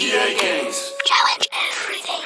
EA Games. Challenge everything.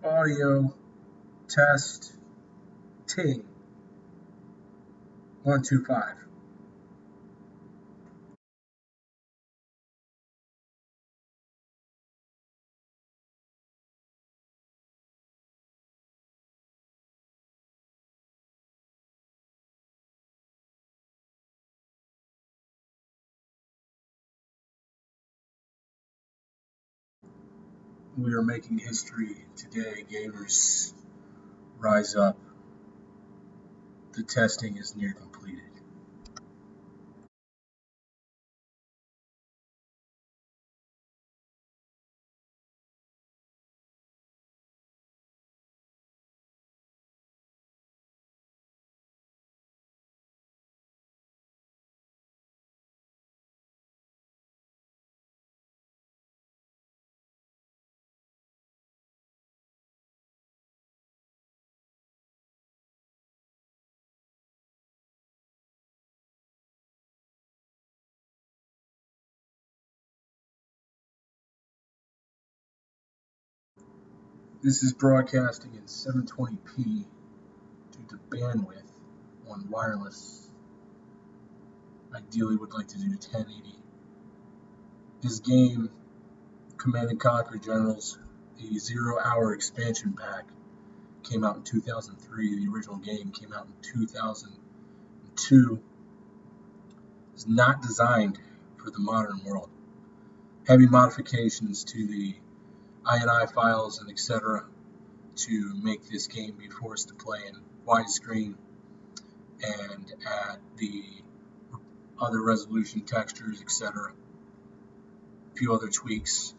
Audio test T 125. We are making history today, gamers. Rise up. The testing is near completed. This is broadcasting in 720p due to bandwidth on wireless. Ideally would like to do 1080. This game, Command & Conquer Generals, a 0-hour expansion pack, came out in 2003. The original game came out in 2002. It's not designed for the modern world. Heavy modifications to the INI files and etc. to make this game be forced to play in widescreen and at the other resolution textures, etc. A few other tweaks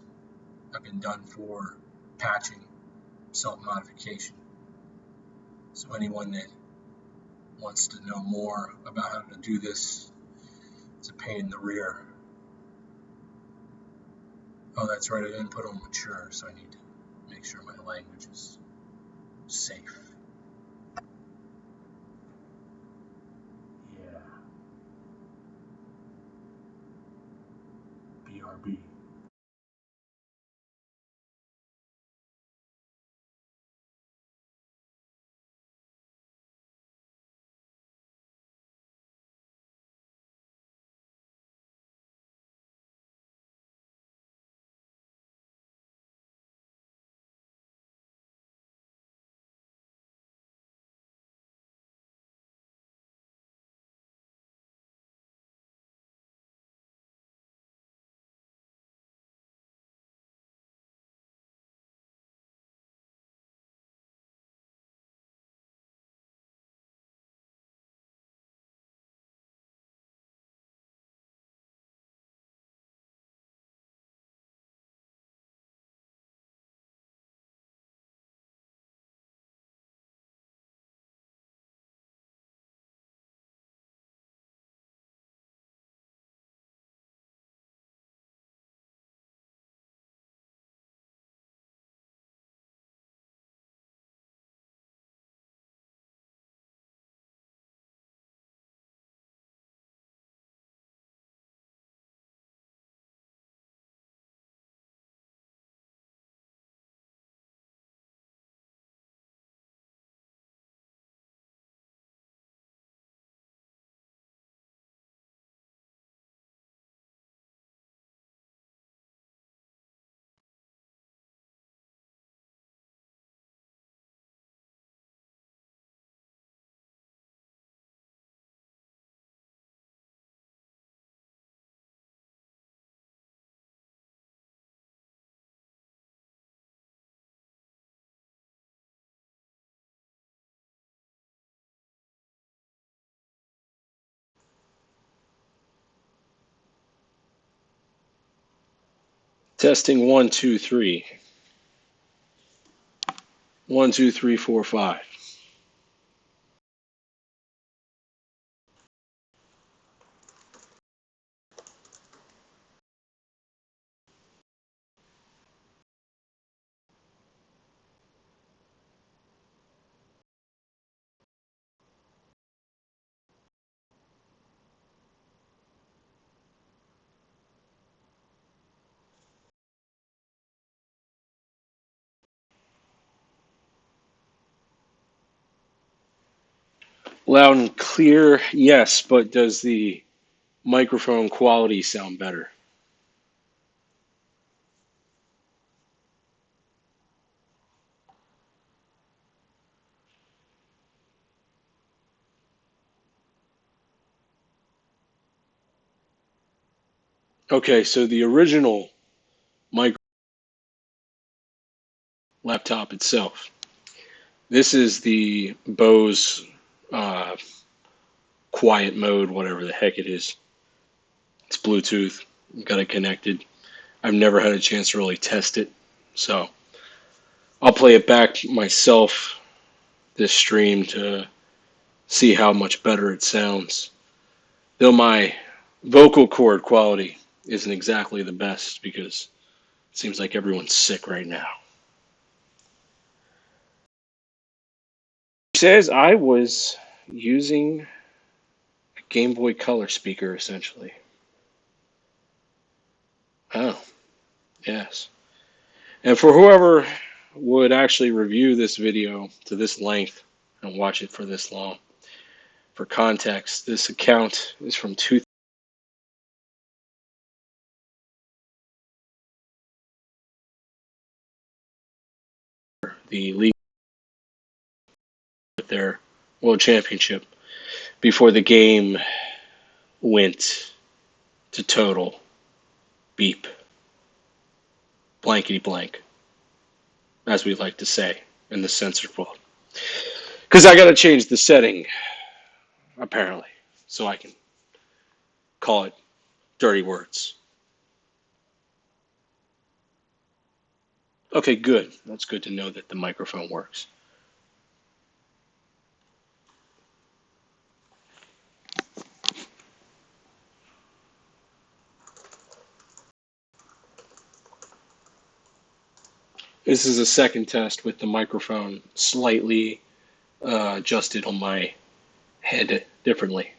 have been done for patching, self-modification. So anyone that wants to know more about how to do this, it's a pain in the rear. Oh, that's right, I didn't put on mature, so I need to make sure my language is safe. Yeah. RB. Testing 1, 2, 3. 1, 2, 3, 4, 5. Loud and clear, yes, but does the microphone quality sound better? Okay, so the original mic laptop itself. This is the Bose uh, quiet mode, whatever the heck it is. It's Bluetooth. Got it connected. I've never had a chance to really test it, so I'll play it back myself this stream to see how much better it sounds. Though my vocal cord quality isn't exactly the best because it seems like everyone's sick right now. He says I was using a Game Boy Color speaker essentially. Oh, yes. And for whoever would actually review this video to this length and watch it for this long, for context, this account is from the league with their World Championship before the game went to total beep, blankety blank, as we like to say in the censored world. Because I got to change the setting, apparently, so I can call it dirty words. Okay, good. That's good to know that the microphone works. This is a second test with the microphone slightly adjusted on my head differently.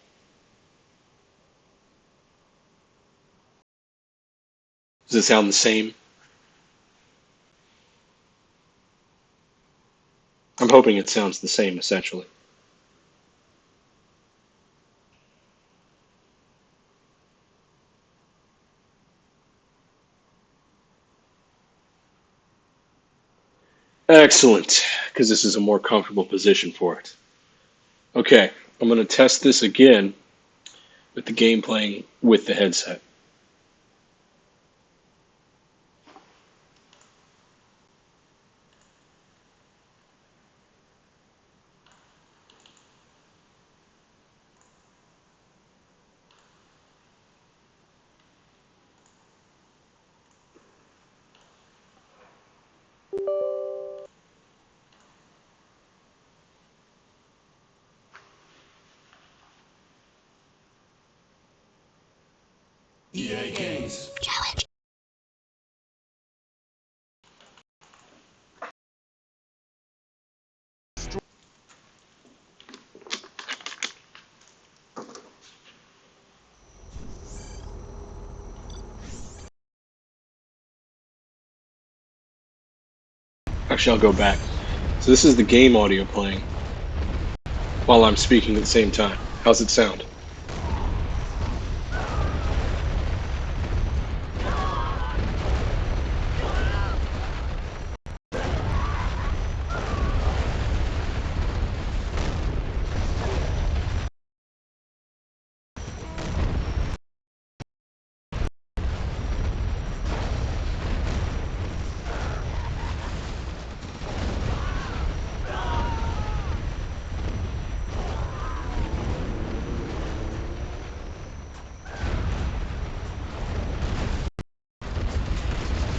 Does it sound the same? I'm hoping it sounds the same, essentially. Excellent, because this is a more comfortable position for it. Okay, I'm going to test this again with the game playing with the headset. EA Games. Challenge. Actually, I'll go back. So this is the game audio playing while I'm speaking at the same time. How's it sound?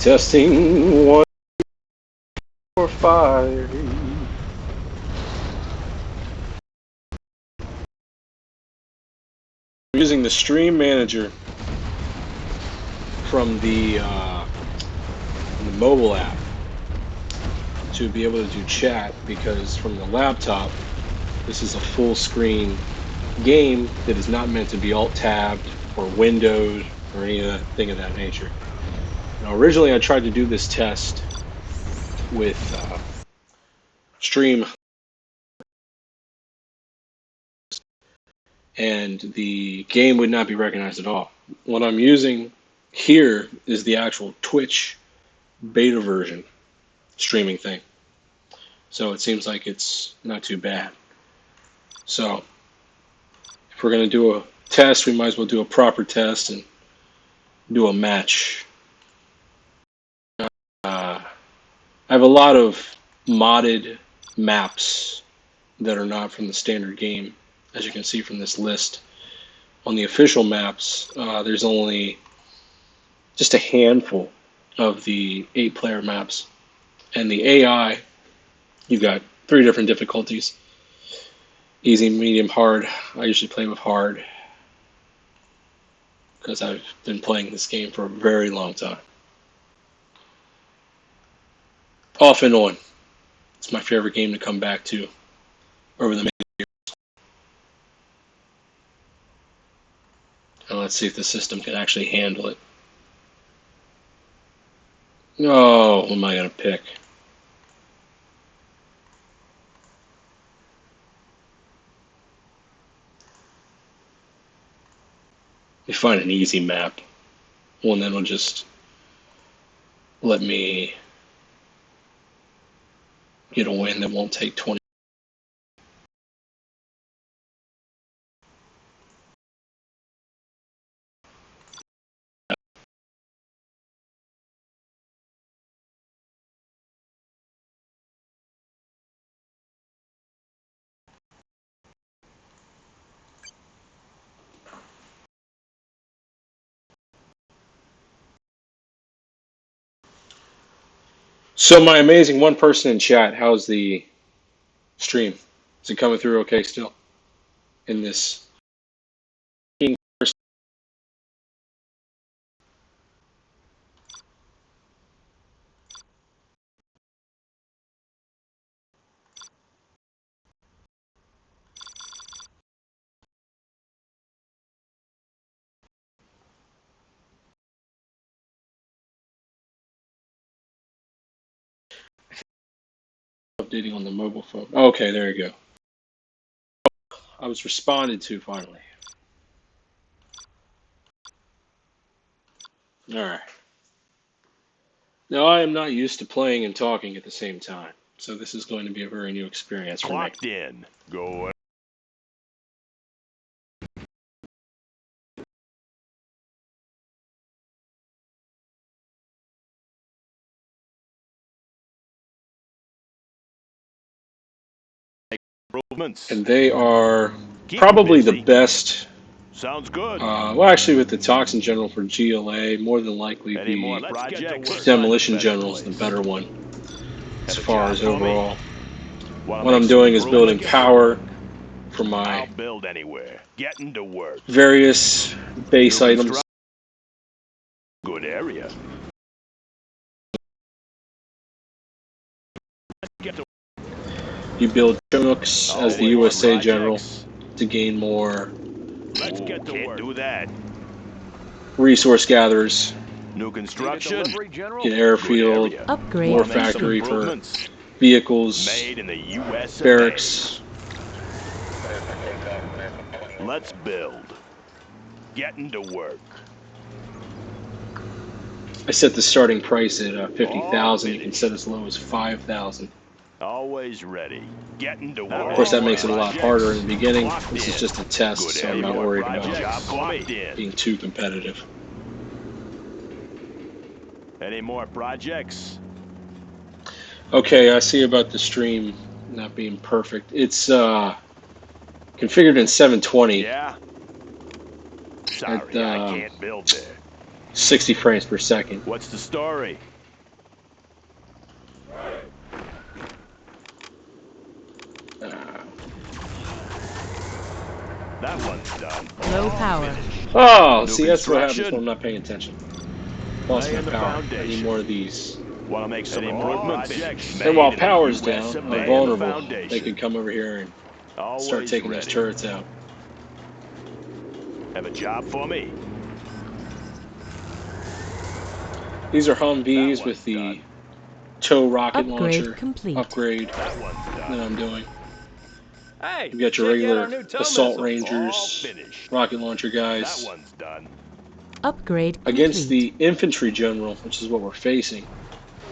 Testing 1, 4, 5. I'm using the Stream Manager from the mobile app to be able to do chat, because from the laptop, this is a full screen game that is not meant to be alt tabbed or windowed or anything of that nature. Now, originally I tried to do this test with Stream, and the game would not be recognized at all. What I'm using here is the actual Twitch beta version streaming thing. So it seems like it's not too bad. So if we're going to do a test, we might as well do a proper test and do a match. I have a lot of modded maps that are not from the standard game, as you can see from this list. On the official maps, there's only just a handful of the 8-player maps. And the AI, you've got 3 different difficulties: easy, medium, hard. I usually play with hard because I've been playing this game for a very long time. Off and on. It's my favorite game to come back to over the many years. And let's see if the system can actually handle it. Oh, what am I going to pick? Let me find an easy map. One that'll just let me get a win that won't take 20. So my amazing one person in chat, how's the stream? Is it coming through okay still in this? updating on the mobile phone. Okay, there you go. I was responded to finally. Alright. Now, I am not used to playing and talking at the same time, so this is going to be a very new experience for me. Clocked in. Go. Improvements. And they are probably the best. Sounds good. Well, actually, with the Toxin General for GLA, more than likely Any more the projects? Demolition General is the better one as Have a far job as for me? overall. Wanna What make I'm some doing is building improvements? power for I'll my build anywhere. Getting to work. various base New items. construction. Good area. Get to You build Chinooks as the Any more USA General projects? to gain more Let's get to work. Do that. resource gatherers, New construction. get airfield, Good area. Upgrade more Wanna make some factory for improvements? vehicles, Made in the U.S. of barracks. A. Let's build. Getting to work. I set the starting price at 50,000. You can set as low as 5,000. Always ready. Getting to work. Of course, that makes it a lot harder in the beginning. Clocked This is in. just a test, Good so I'm area. not More worried projects. about Clocked in. being too competitive. Any more projects? Okay, I see about the stream not being perfect. It's configured in 720 Yeah. Sorry, at I can't build there. 60 frames per second. What's the story? That one's done. low power. Oh, New see, that's what happens construction. when I'm not paying attention. Lost my Laying the power. I need foundation. more of these. Want to make some improvements? And while Made in the power's US down, of I'm A. vulnerable. Foundation. They could come over here and Always start taking ready. those turrets out. Have a job for me? These are Humvees That with one's the done. tow rocket Upgrade launcher complete. upgrade That one's that done. I'm doing. Hey, You got your check out our regular new tow assault missile. All rangers, finished. rocket launcher That guys. one's done. Upgrade Against complete. the infantry general, which is what we're facing,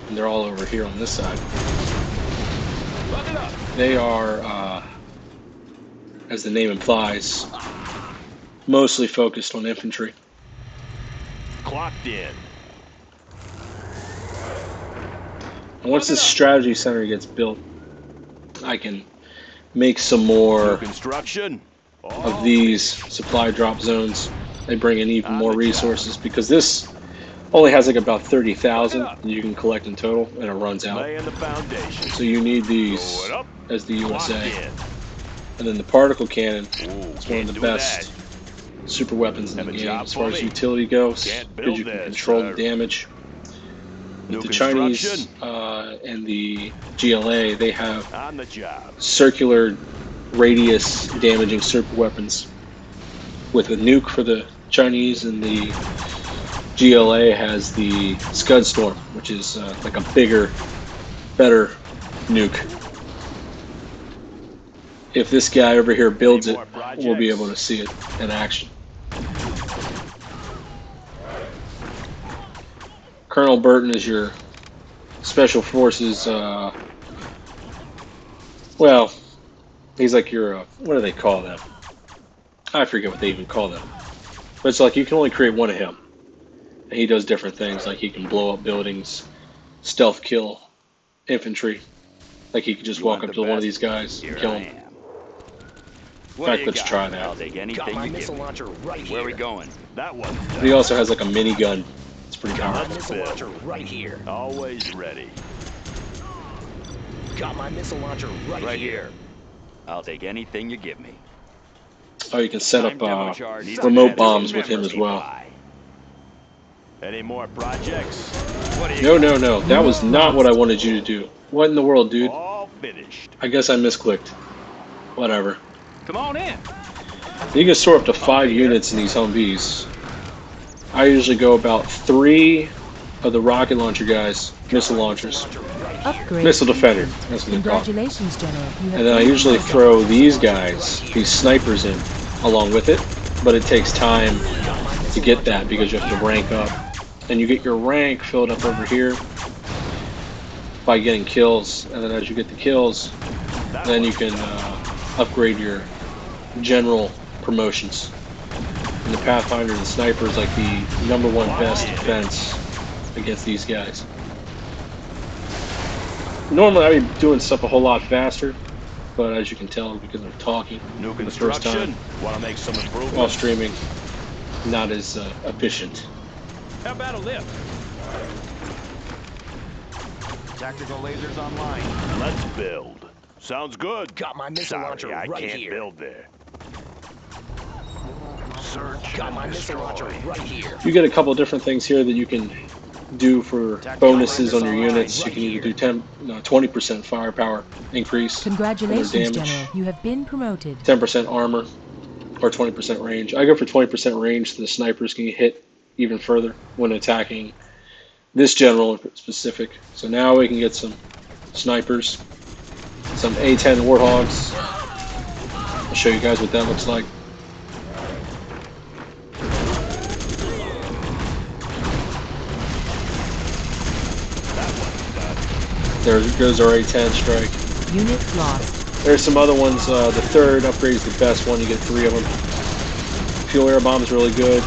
and they're all over here on this side. Look it up. They are, as the name implies, mostly focused on infantry. Clocked in. And once this strategy center gets built, I can make some more New construction. of these supply drop zones. They bring in even more resources because this only has like about 30,000 that you can collect in total, and it runs out. Laying the foundation. So you need these Going up. as the Clocked USA. in. And then the particle cannon Ooh, is one can't of the do best super weapons in Have the a game job as far for as me? utility goes, Can't because build you can this, control sir. the damage. New With the Chinese construction. and the GLA, they have On the job. circular radius damaging super weapons. With a nuke for the Chinese, and the GLA has the Scud Storm, which is like a bigger, better nuke. If this guy over here builds it, we'll be able to see it in action. Colonel Burton is your Special Forces, well, he's like your, what do they call them? I forget what they even call them. But it's like you can only create one of him. And he does different things, like he can blow up buildings, stealth kill infantry. Like he could just walk up to one of these guys and kill him. In fact, let's try that. I'll take anything you give me. Where are we going? That one. But he also has like a minigun. It's pretty Got my powerful. missile launcher right here. Always ready. Got my missile launcher right here. I'll take anything you give me. Oh, you can set up Demo charge. remote bombs with him as well. Any more projects? What do you No, no, no. That was not what I wanted you to do. What in the world, dude? All finished. I guess I misclicked. Whatever. Come on in. You can store up to 5 units in these Humvees. I usually go about 3 of the rocket launcher guys, missile launchers, Upgrade Missile defender. complete. That's what they're called. Congratulations, General. You have And then I been usually promoted. throw these guys, these snipers in along with it, but it takes time to get that because you have to rank up. And you get your rank filled up over here by getting kills, and then as you get the kills, then you can upgrade your general promotions. And the Pathfinder and the Sniper is like the #1 best defense against these guys. Normally I'd be doing stuff a whole lot faster, but as you can tell, because I'm talking New for the first time construction. Want to make some while improvements? streaming, not as efficient. How about a lift? Tactical lasers online. Let's build. Sounds good. Got my missile launcher Sorry, I right can't here. build there. Search Got and my missile launcher destroy. right here. You get a couple different things here that you can do for bonuses on your units. You can either do 20% firepower increase on their Congratulations, damage, General. You have been promoted. 10% armor, or 20% range. I go for 20% range so the snipers can hit even further when attacking this general in specific. So now we can get some snipers, some A10 Warthogs. I'll show you guys what that looks like. There goes our A10 strike. Unit lost. There's some other ones. The third upgrade is the best one. You get 3 of them. Fuel air bomb is really good.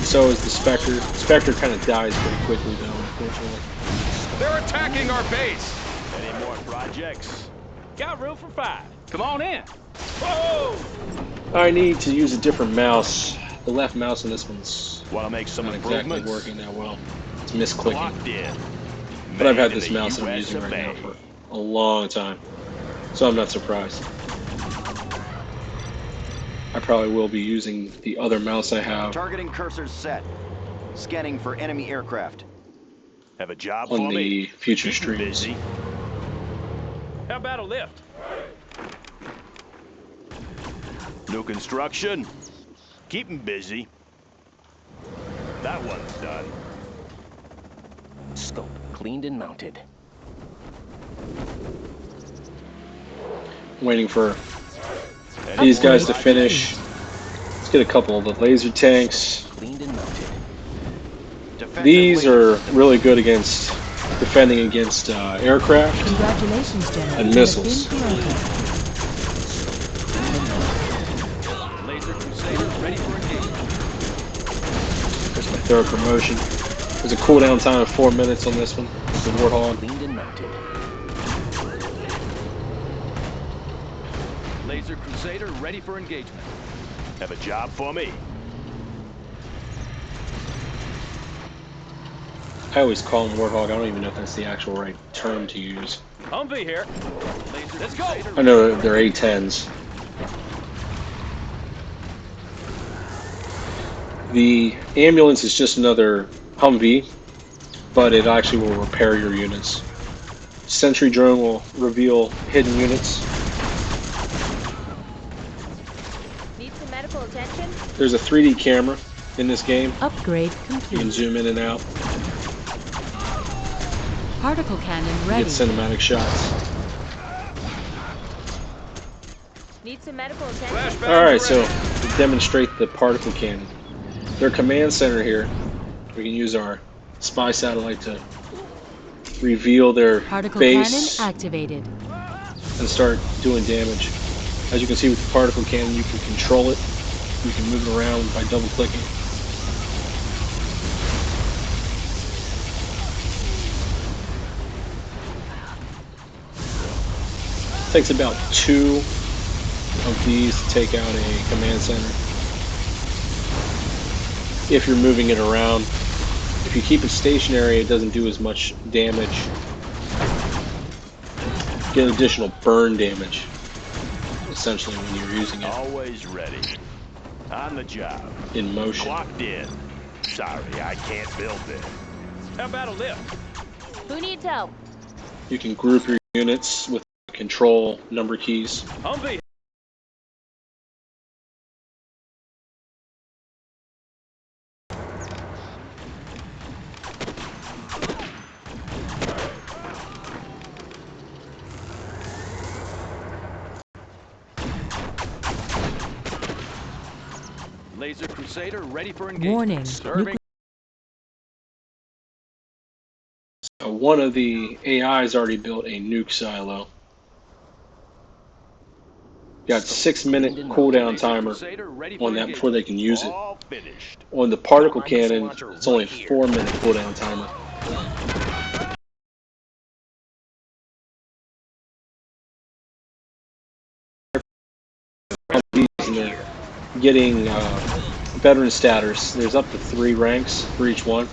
So is the Spectre. Spectre kind of dies pretty quickly though, unfortunately. They're attacking our base. Any more projects? Got room for 5. Come on in. Whoa! I need to use a different mouse. The left mouse in this one's Want to make some not exactly improvements? working that well. It's misclicking. Locked in. But I've had Made in this the mouse that I'm US using of right now A. for a long time. So I'm not surprised. I probably will be using the other mouse I have Targeting cursors set. Scanning for enemy aircraft. Have a job on for the me. future Keep streams. busy. How about a lift? New construction. Keep 'em busy. That one's done. Scope cleaned and mounted. Waiting for Any these more guys to projects? finish. Let's get a couple of the laser tanks. Cleaned and mounted. Defensive These laser are system. really good against defending against aircraft Congratulations, General. and You missiles. have been promoted. Laser Crusader ready for engagement. There's my third promotion. There's a cooldown time of 4 minutes on this one. The Warthog. Cleaned and mounted. Laser Crusader ready for engagement. Have a job for me. I always call them Warthog. I don't even know if that's the actual right term to use. Humvee here. Laser Let's go. I know they're A10s. The ambulance is just another Humvee, but it actually will repair your units. Sentry drone will reveal hidden units. Need some medical attention? There's a 3D camera in this game. Upgrade You can complete. zoom in and out. Particle cannon You ready. get cinematic shots. Need some medical attention? Flashbang Alright, so ready. to demonstrate the particle cannon. Their command center here, we can use our spy satellite to reveal their Particle base cannon activated. and start doing damage. As you can see with the particle cannon, you can control it. You can move it around by double clicking. Takes about 2 of these to take out a command center. If you're moving it around. If you keep it stationary, it doesn't do as much damage. Get additional burn damage, essentially, when you're using it Always ready. On the job. in motion. Clocked in. Sorry, I can't build there. How about a lift? Who needs help? You can group your units with control number keys. Humvee. Laser Crusader ready for engagement. Warning. Serving. One of the AIs already built a nuke silo. Got 6-minute cooldown timer on that before they can use it. All finished. On the particle cannon, it's only a 4-minute cooldown timer. And they're getting veteran status. There's up to 3 ranks for each one.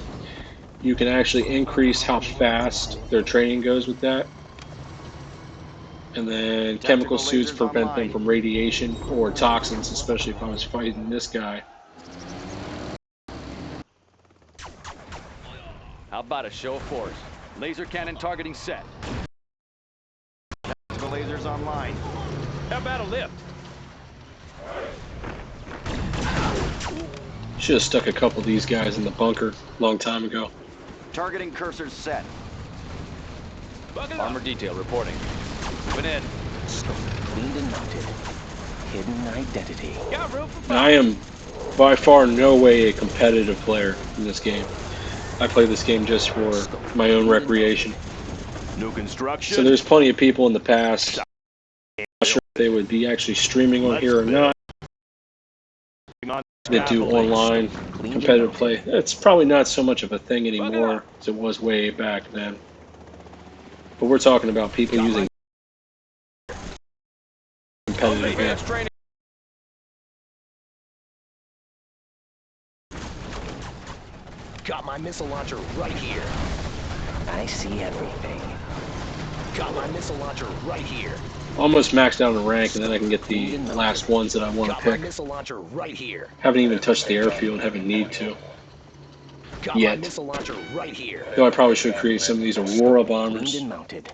You can actually increase how fast their training goes with that. And then chemical suits prevent them from radiation or toxins, especially if I was fighting this guy. How about a show of force? Laser cannon targeting set. The lasers online. How about a lift? Should have stuck a couple of these guys in the bunker a long time ago. Targeting cursors set. Armor detail reporting. Moving in. Scope cleaned and mounted. Hidden identity. Got room for And I am by far no way a competitive player in this game. I play this game just for my own recreation. New construction. So there's plenty of people in the past. I'm not sure if they would be actually streaming on here or not. That do online competitive play. It's probably not so much of a thing anymore as it was way back then. But we're talking about people using competitive game. Got my missile launcher right here. I see everything. Got my missile launcher right here. Almost maxed out in rank, and then I can get the last ones that I want to Got my pick. missile launcher right here. Haven't even touched the airfield, haven't need to. Got my Yet. missile launcher right here. Though I probably should create some of these Aurora Cleaned bombers. and mounted.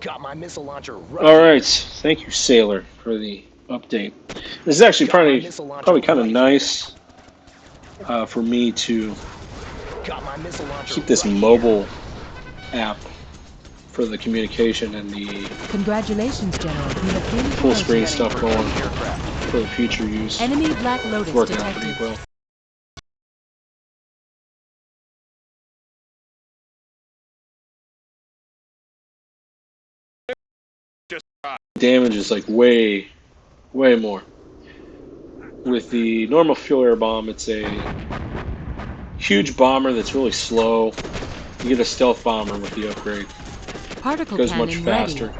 Got my missile launcher right Alright, thank you Sailor for the update. This is actually probably kind of nice for me to Got my missile launcher keep this right mobile app for the communication and the Congratulations, General. You have been full screen promoted. stuff going for the future use. Enemy Black Lotus Working out pretty detected. well. Damage is like way more. With the normal fuel air bomb, it's a huge bomber that's really slow. You get a stealth bomber with the upgrade. Particle Goes cannon much ready. faster.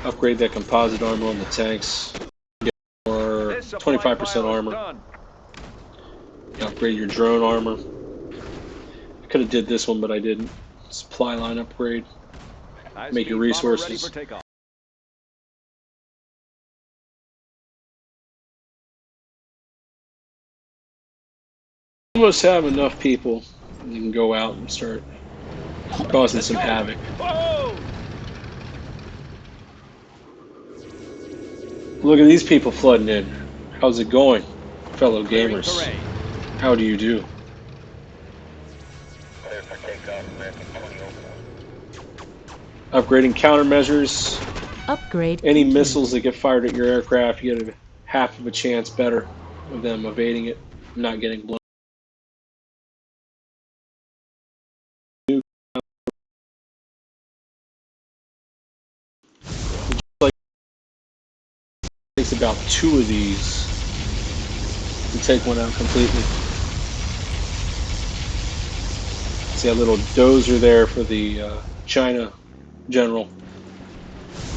Upgrade that composite armor on the tanks. Get more 25% armor. Upgrade your drone armor. I could have did this one, but I didn't. Supply line upgrade. Make your resources. Almost have enough people. You can go out and start causing some havoc. Look at these people flooding in. How's it going, fellow gamers? How do you do? Upgrading countermeasures. Upgrade. Any complete. missiles that get fired at your aircraft, you get a half of a chance better of them evading it, not getting blown. Takes about 2 of these to take one out completely. See a little dozer there for the China general.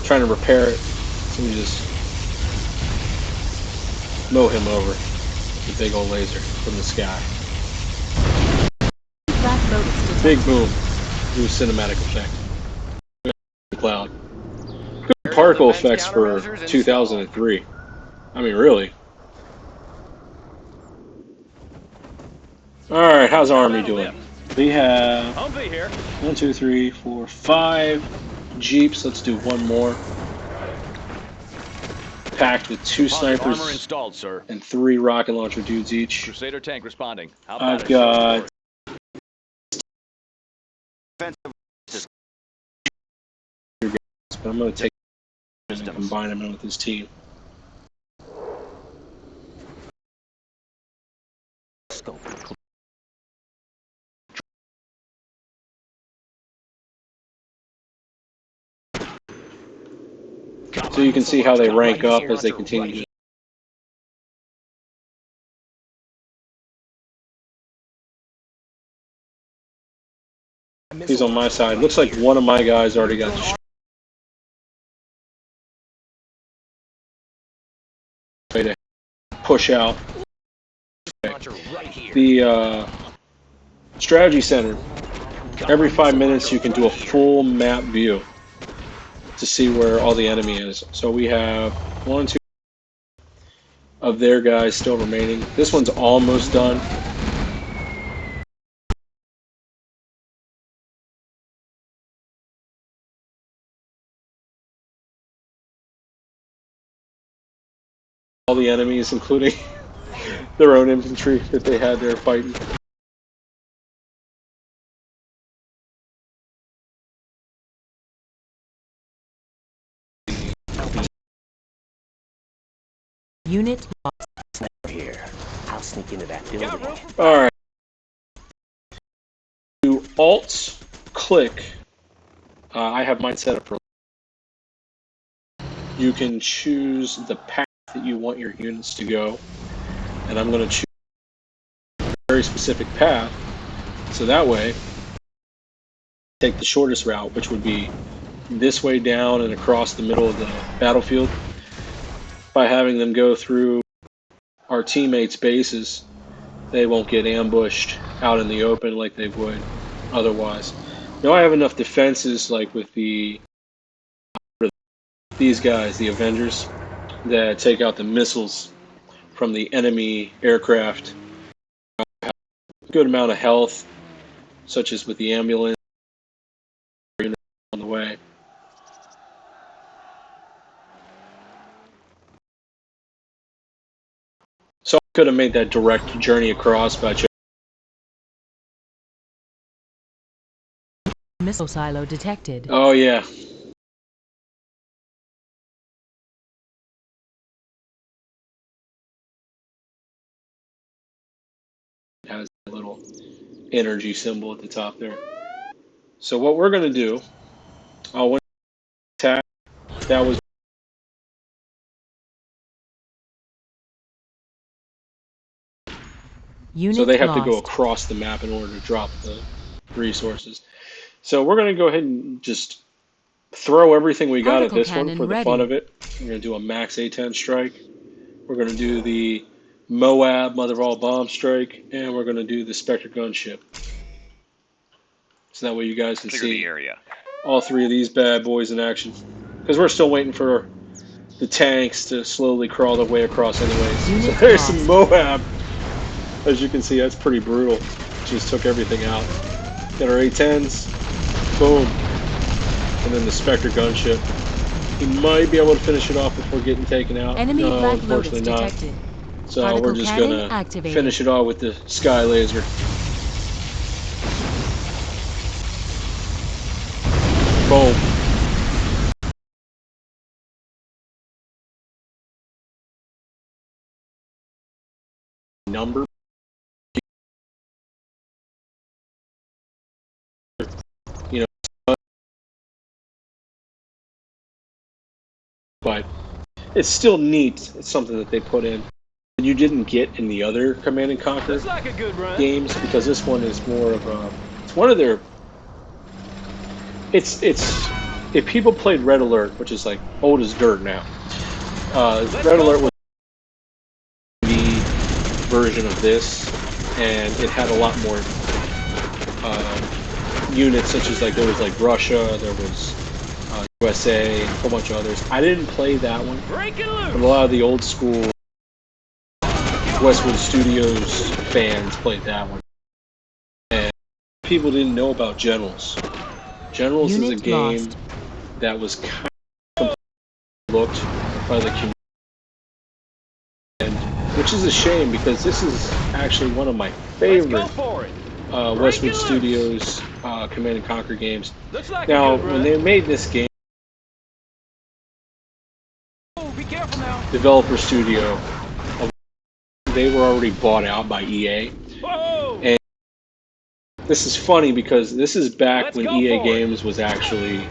Trying to repair it, so we just mow him over with the big old laser from the sky. Black Lotus detected. Big boom. Do a cinematic effect. The cloud. Good particle effects for 2003. I mean, really. Alright, how's Army doing? We have Humvee here. 1, 2, 3, 4, 5 Jeeps. Let's do one more. Packed with 2 Armor snipers installed, sir. and 3 rocket launcher dudes each. Crusader tank responding. How about I've a show of got Offensive. but I'm going to take and combine him in with his team. So you can see how they rank up as they continue. He's on my side. Looks like one of my guys already got destroyed. To push out. The strategy center. Every 5 minutes you can do a full map view to see where all the enemy is. So we have 1, 2 of their guys still remaining. This one's almost done. All the enemies, including their own infantry that they had there fighting. Unit lost. Here, I'll sneak into that building. All right. Do Alt click. I have mine set up for. You can choose the path that you want your units to go, and I'm going to choose a very specific path, so that way take the shortest route, which would be this way down and across the middle of the battlefield. By having them go through our teammates' bases, they won't get ambushed out in the open like they would otherwise. Now I have enough defenses, like with these guys, the Avengers, that take out the missiles from the enemy aircraft. Have a good amount of health, such as with the ambulance on the way. So I could have made that direct journey across, but missile silo detected. oh yeah. It has a little energy symbol at the top there. So what we're going to do, I'll attack. That was Unit so they have lost. to go across the map in order to drop the resources. So we're going to go ahead and just throw everything we got Particle at this one for the ready. fun of it. We're going to do a max A10 strike. We're going to do the Moab Mother of All Bomb strike, and we're going to do the Spectre gunship. So that way you guys can see the area. all three of these bad boys in action. Because we're still waiting for the tanks to slowly crawl their way across anyways. Unit So there's lost. some Moab. As you can see, that's pretty brutal. Just took everything out. Got our A10s. Boom. And then the Spectre gunship. He might be able to finish it off before getting taken out. Enemy No, Black unfortunately Lotus not. detected. So Particle we're just cannon going to activated. finish it off with the Sky Laser. Boom. Number. You know, but it's still neat. It's something that they put in that you didn't get in the other Command and Conquer Looks like a good run. games, because this one is more of a. It's one of their. It's if people played Red Alert, which is like old as dirt now. Red Alert was the version of this, and it had a lot more units, such as like there was like Russia, there was USA, a whole bunch of others. I didn't play that one, Breaking but loose. a lot of the old school Westwood Studios fans played that one. And people didn't know about Generals. Generals is a Unit game lost. that was kind of looked by the community, and, which is a shame, because this is actually one of my Let's favorite go for it. Westwood Studios Command and Conquer games. Looks like Now, a good run. when they made this game, developer studio. They were already bought out by EA. Whoa! And this is funny because this is back Let's when go EA for it. Games was actually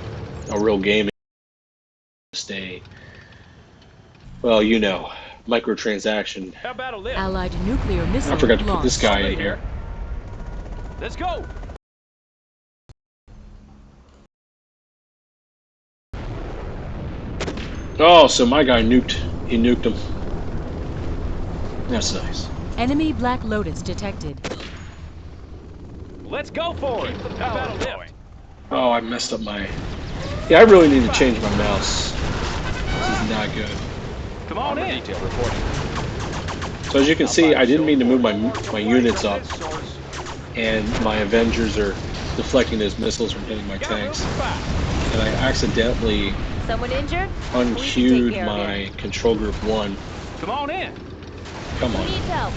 a real gaming stay. Well, you know, microtransaction. How about a lift? Allied nuclear missile I forgot to put this launched. guy Stay in here. Let's go. Oh, so my guy nuked. He nuked him. That's nice. Enemy Black Lotus detected. Let's go for it. How about a lift? Oh, I messed up my... Yeah, I really need to change my mouse. This is not good. Come on in. Detail reporting. So as you can see, I didn't mean to move my units up, and my Avengers are deflecting those missiles from hitting my tanks. And I accidentally Someone injured? unqueued care of my Control Group 1. Come on in. Come Who on. needs help?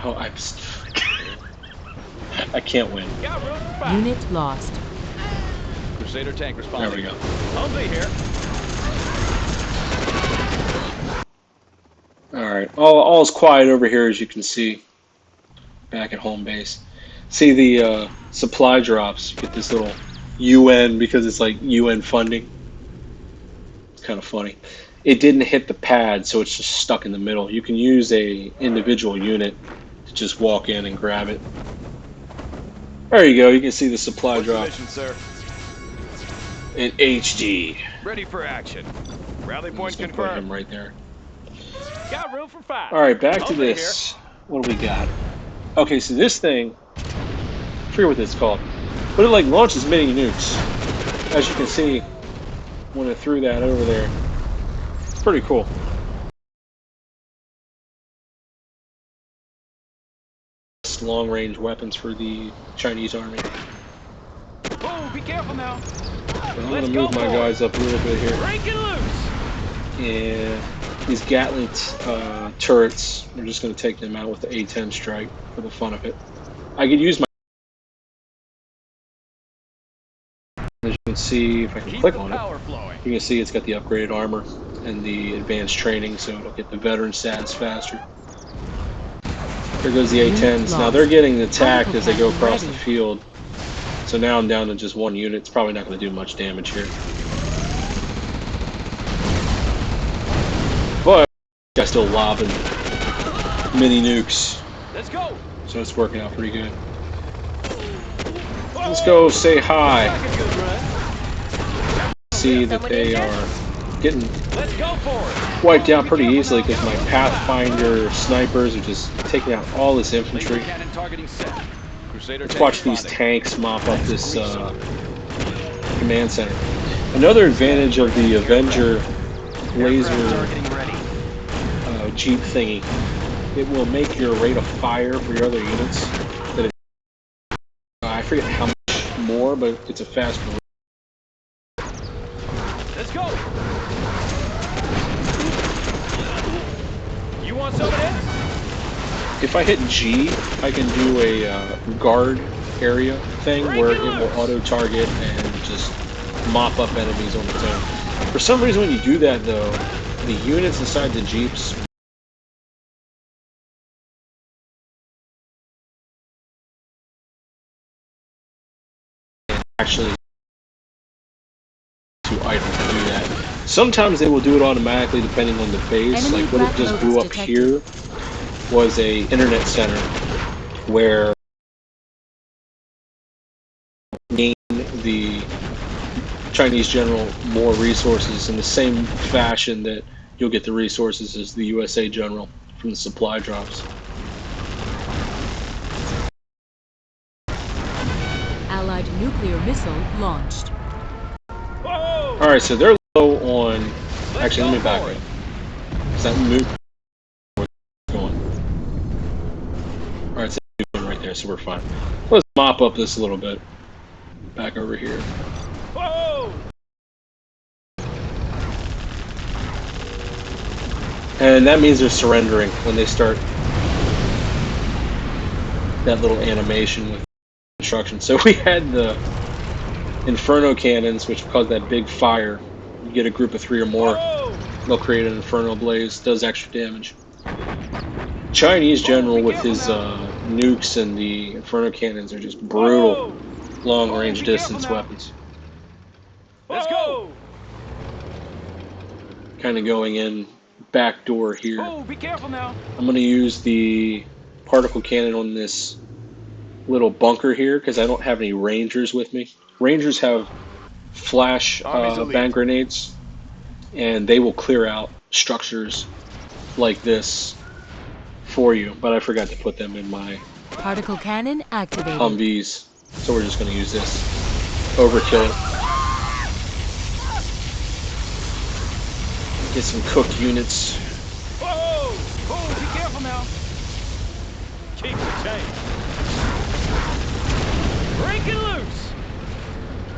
Oh, I can't win. Got room for 5. Unit lost. Crusader tank There responding. we go. Humvee here. Alright, all's quiet over here, as you can see. Back at home base. See the supply drops. Get this little UN, because it's like UN funding. It's kind of funny. It didn't hit the pad, so it's just stuck in the middle. You can use a individual unit to just walk in and grab it. There you go. You can see the supply What's the drop mission, sir? in HD. Ready for action. Rally I'm point just gonna put him confirmed. right there. Got room for 5. All right, back to Humvee this. What do we got? Okay, so this thing, I forget what it's called, but it like launches mini nukes. As you can see, when it threw that over there, it's pretty cool. Long-range weapons for the Chinese army. Here. Oh, be careful now. But I'm Let's gonna go move my for it. guys up a little bit here. Breaking loose. And these Gatling turrets, we're just going to take them out with the A-10 strike for the fun of it. I could use my... As you can see, if I can Keep click the on it, power flowing. you can see it's got the upgraded armor and the advanced training, so it'll get the veteran status faster. Here goes the A-10s. Now they're getting attacked as they go across the field. So now I'm down to just one unit. It's probably not going to do much damage here. But I'm still lobbing mini nukes. Let's go. So it's working out pretty good. Let's go say hi. Back a good run. See that they are getting Let's go for it. wiped out pretty easily because my Pathfinder snipers are just taking out all this infantry. Laser cannon targeting set. Crusader Let's tank watch these responding. tanks mop up this command center. Another advantage of the Avenger laser Targeting ready. Jeep thingy, it will make your rate of fire for your other units. That I forget how much more, but it's a faster rate. Let's go. You want some of this? If I hit G, I can do a guard area thing where it will auto-target and just mop up enemies on its own. For some reason, when you do that, though, the units inside the Jeeps actually to item to do that. Sometimes they will do it automatically depending on the base. Enemy Like what it Black just Lotus blew up detected. here was a internet center where gain the Chinese general more resources in the same fashion that you'll get the resources as the USA general from the supply drops. Allied nuclear missile launched. Whoa! All right, so they're low on. Actually, let me go back for up. it. Is that move going? All right, so one right there, so we're fine. Let's mop up this a little bit. Back over here. Whoa! And that means they're surrendering when they start that little animation with construction. So we had the Inferno cannons, which caused that big fire. You get a group of 3 or more, Whoa! they'll create an inferno blaze. Does extra damage. Chinese general with his nukes and the inferno cannons are just brutal long-range distance weapons. Let's go. Kind of going in back door here. Oh, be careful now. I'm going to use the particle cannon on this little bunker here because I don't have any rangers with me. Rangers have flash bang grenades, and they will clear out structures like this for you, but I forgot to put them in my Particle cannon activated. Humvees, so we're just going to use this. Overkill it. Get some cooked units. Whoa! Oh, be careful now. Keep the change. Break it loose.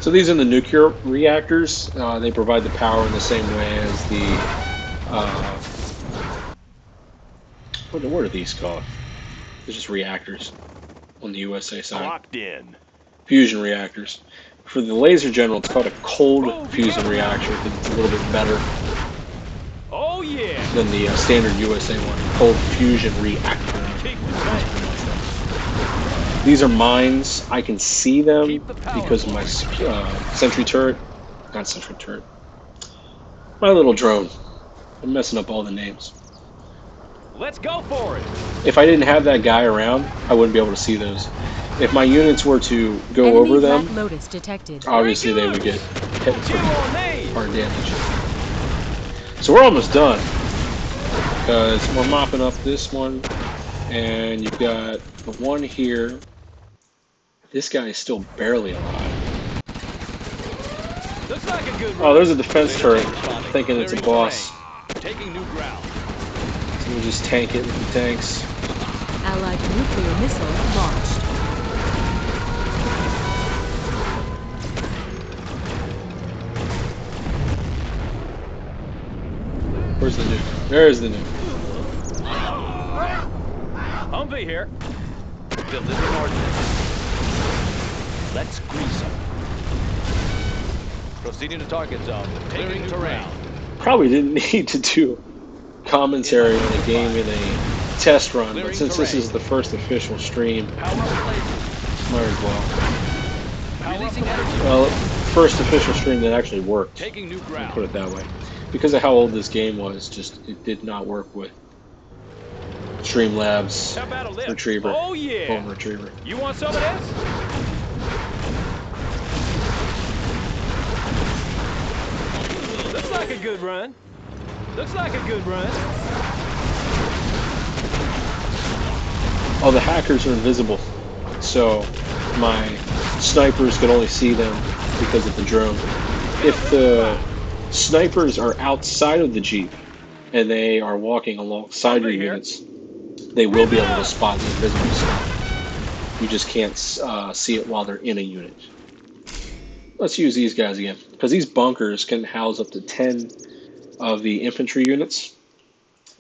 So these are the nuclear reactors. They provide the power in the same way as the what are these called? They're just reactors on the USA side. Locked in. Fusion reactors. For the laser general, it's called a cold fusion reactor because it's a little bit better Oh yeah. than the standard USA one. Cold fusion reactor. Keep the change. These are mines. I can see them because of my sentry turret. Not sentry turret. My little drone. I'm messing up all the names. Let's go for it. If I didn't have that guy around, I wouldn't be able to see those. If my units were to go Enemy over Black them, Lotus detected. obviously they would get hit with Chill pretty on me. hard damage. So we're almost done. Because we're mopping up this one. And you've got the one here. This guy is still barely alive. Looks like a good Oh, there's a defense turret. Thinking it's a boss. Taking new ground. So we'll just tank it with the tanks. Allied nuclear missile launched. Where's the nuke? There's the nuke. Humvee here. Delivering ordnance. Let's grease them. Proceeding to target zone. Clearing terrain. Probably didn't need to do commentary on a game in a test run, but since this is the first official stream, might as well. Releasing energy. Well, first official stream that actually worked. Taking new Put ground. it that way. Because of how old this game was, just it did not work with Streamlabs How about a lift? Retriever. Oh yeah. Home Retriever. You want some of this? Looks like a good run. Looks like a good run. Oh, the hackers are invisible, so my snipers can only see them because of the drone. If the snipers are outside of the Jeep and they are walking alongside your units, they will be able to spot the invisible stuff. You just can't see it while they're in a unit. Let's use these guys again, because these bunkers can house up to 10 of the infantry units,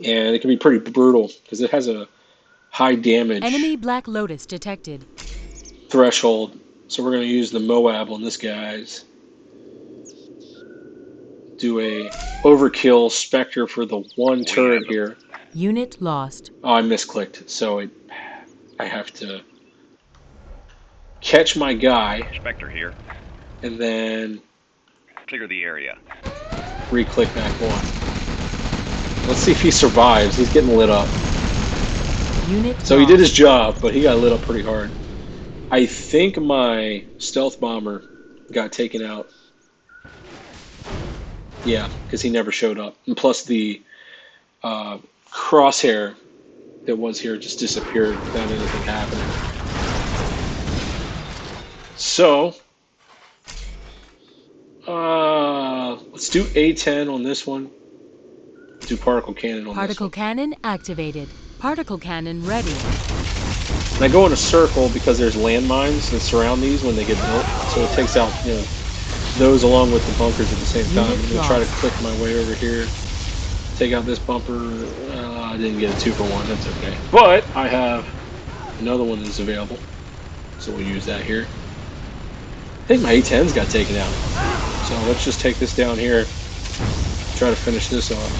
and it can be pretty brutal because it has a high damage Enemy Black Lotus detected. threshold. So we're going to use the Moab on this guy's. Do a overkill Spectre for the one turret here. Unit lost. Oh, I misclicked, so I have to catch my guy Spectre here. and then Clear the area. re-click back on. Let's see if he survives. He's getting lit up. Unit So he lost. did his job, but he got lit up pretty hard. I think my stealth bomber got taken out. Yeah, because he never showed up. And plus the crosshair that was here just disappeared without anything happening. So, let's do A10 on this one. Do particle cannon on Particle this one. cannon activated. Particle cannon ready. And I go in a circle because there's landmines that surround these when they get built. So it takes out, those along with the bunkers at the same time. I'm going to try to click my way over here. Take out this bumper. I didn't get a 2-for-1. That's okay. But I have another one that's available. So we'll use that here. I think my A10's got taken out. So let's just take this down here. Try to finish this off.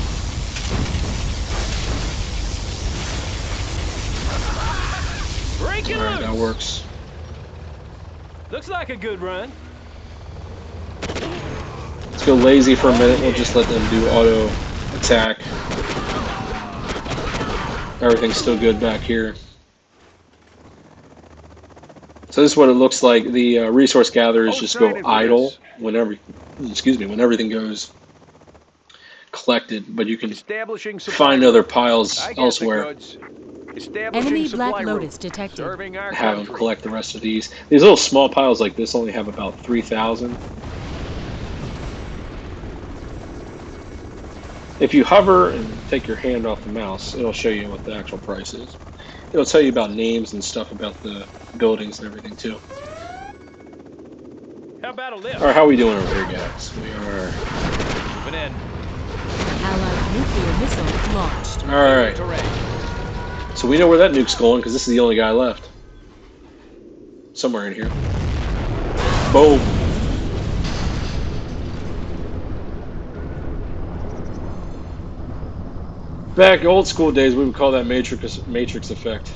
Break it Alright, that loose. works. Looks like a good run. Let's go lazy for a minute. We'll just let them do auto attack. Everything's still good back here. So this is what it looks like. The resource gatherers just go idle whenever, when everything goes collected, but you can find other piles elsewhere. Enemy Black Lotus detected. Have them collect the rest of these. These little small piles like this only have about 3,000. If you hover and take your hand off the mouse, it'll show you what the actual price is. It'll tell you about names and stuff about the buildings and everything too. How about a lift? Alright, how are we doing over here, guys? We are... Moving in. Allied nuclear missile launched. Alright. So we know where that nuke's going because this is the only guy left. Somewhere in here. Boom. Back old school days, we would call that matrix effect.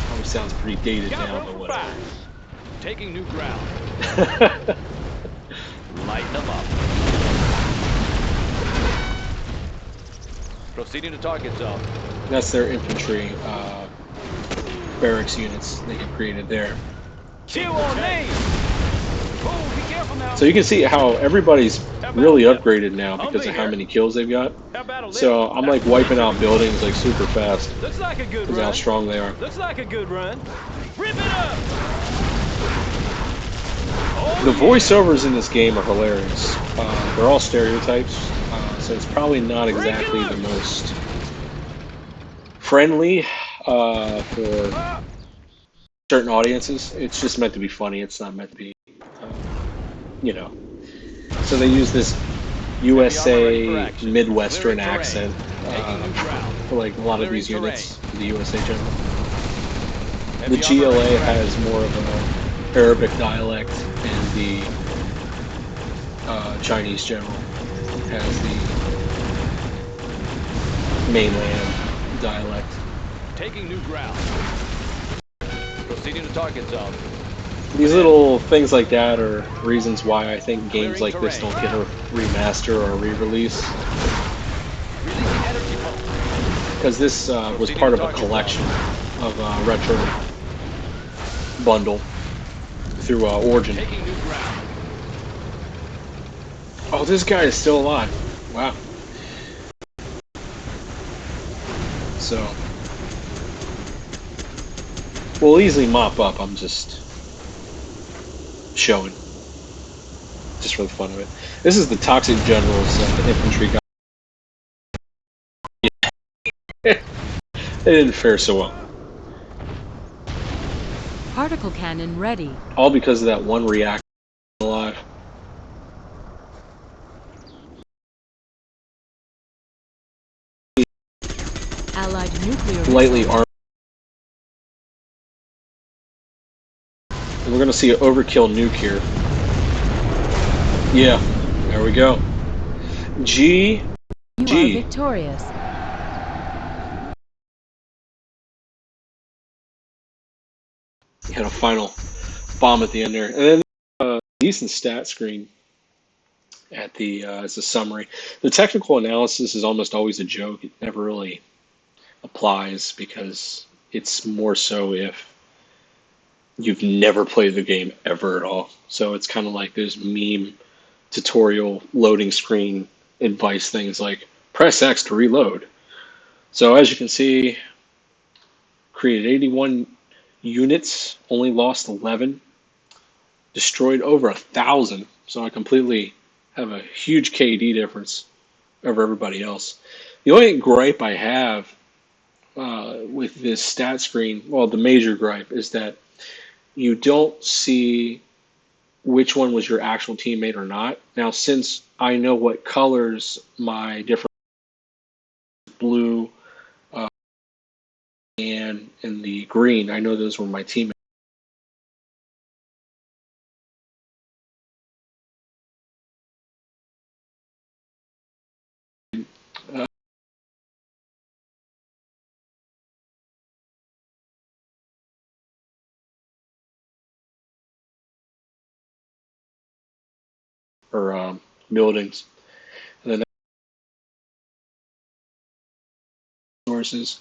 Probably sounds pretty dated now, but whatever. Taking new ground. Lighten them up. Proceeding to target zone. That's their infantry barracks units they get created there. Chill on me. Oh, be careful now. So you can see how everybody's really upgraded now because of how many kills they've got. So I'm like wiping out buildings like super fast Looks like a good because run. how strong they are. Looks like a good run. Rip it up. The voiceovers in this game are hilarious. They're all stereotypes, so it's probably not exactly the most friendly for certain audiences. It's just meant to be funny. It's not meant to be, you know. So they use this USA Midwestern accent for like a lot of these units, the USA General. The GLA has more of an Arabic dialect, and the Chinese General has the mainland dialect. Taking new ground. Proceeding to target zone. These little things like that are reasons why I think games like this don't get a remaster or a re-release. Because this was part of a collection of retro bundle through Origin. Oh, this guy is still alive. Wow. So, we'll easily mop up. I'm just showing, just for the fun of it. This is the Toxic General's infantry guy. They didn't fare so well. Particle cannon ready. All because of that one reactor alive. Allied nuclear Lightly armed. We're gonna see an overkill nuke here. Yeah, there we go. You are victorious. Had a final bomb at the end there, and then decent stat screen at the as a summary. The technical analysis is almost always a joke. It never really applies because it's more so if you've never played the game ever at all. So it's kind of like those meme tutorial loading screen advice things like press X to reload. So as you can see, created 81 units, only lost 11, destroyed over 1,000. So I completely have a huge KD difference over everybody else. The only gripe I have with this stat screen, well, the major gripe is that you don't see which one was your actual teammate or not. Now, since I know what colors my different blue and the green, I know those were my teammates. or buildings. And then resources.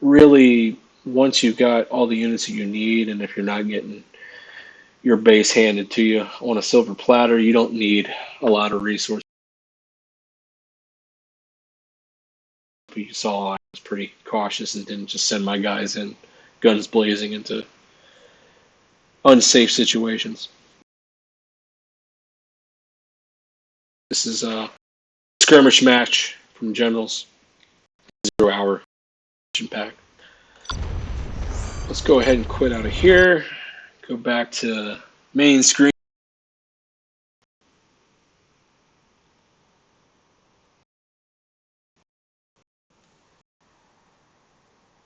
Really, once you've got all the units that you need, and if you're not getting your base handed to you on a silver platter, you don't need a lot of resources. You saw I was pretty cautious and didn't just send my guys in guns blazing into unsafe situations. This is a skirmish match from Generals, 0 hour mission pack. Let's go ahead and quit out of here. Go back to main screen.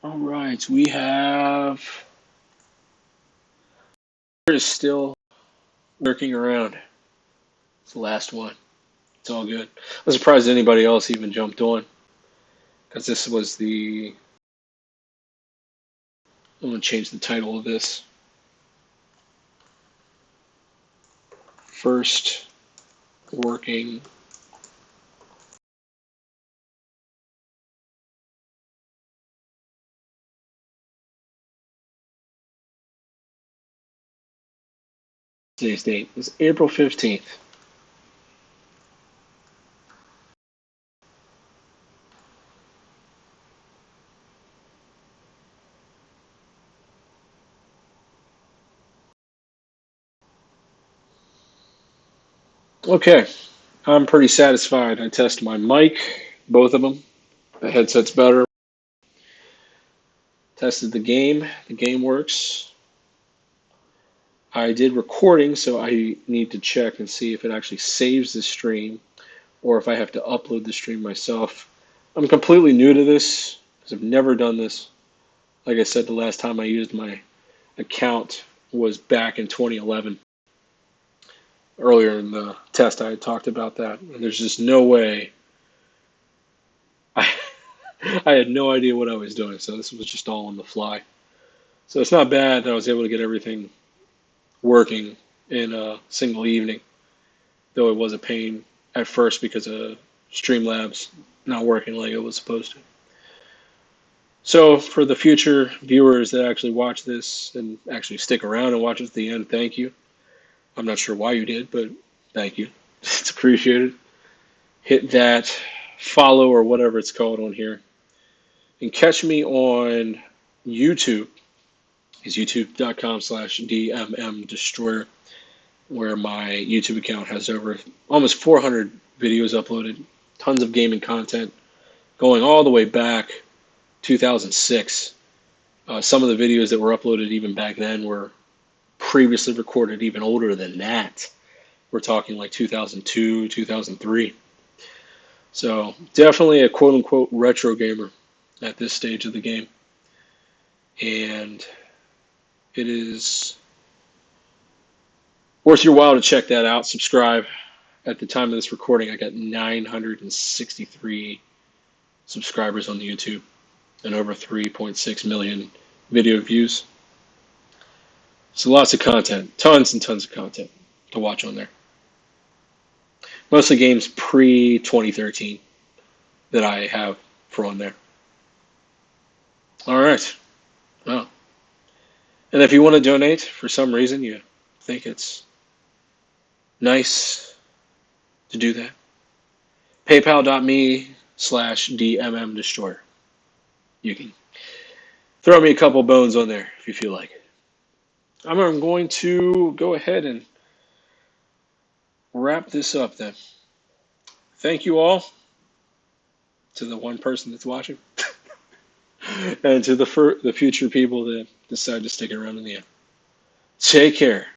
All right, we have. Is still lurking around. It's the last one. It's all good. I'm surprised anybody else even jumped on, because this was the. I'm going to change the title of this. First working today's date is April 15th. Okay, I'm pretty satisfied. I tested my mic, both of them. The headset's better. Tested the game. The game works. I did recording, so I need to check and see if it actually saves the stream or if I have to upload the stream myself. I'm completely new to this because I've never done this. Like I said, the last time I used my account was back in 2011. Earlier in the test, I had talked about that. And there's just no way. I had no idea what I was doing, so this was just all on the fly. So it's not bad that I was able to get everything working in a single evening, though it was a pain at first because of Streamlabs not working like it was supposed to. So for the future viewers that actually watch this and actually stick around and watch it to the end, thank you. I'm not sure why you did, but thank you. It's appreciated. Hit that follow or whatever it's called on here. And catch me on YouTube. It's youtube.com/DMMDestroyer, where my YouTube account has over almost 400 videos uploaded, tons of gaming content, going all the way back 2006. Some of the videos that were uploaded even back then were previously recorded even older than that. We're talking like 2002, 2003. So definitely a quote-unquote retro gamer at this stage of the game. And it is worth your while to check that out. Subscribe. At the time of this recording, I got 963 subscribers on the YouTube and over 3.6 million video views. So lots of content, tons and tons of content to watch on there. Mostly games pre-2013 that I have for on there. All right. Well, and if you want to donate for some reason, you think it's nice to do that, paypal.me/DMMDestroyer. You can throw me a couple bones on there if you feel like it. I'm going to go ahead and wrap this up then. Thank you all, to the one person that's watching, and to the future people that decide to stick around in the end. Take care.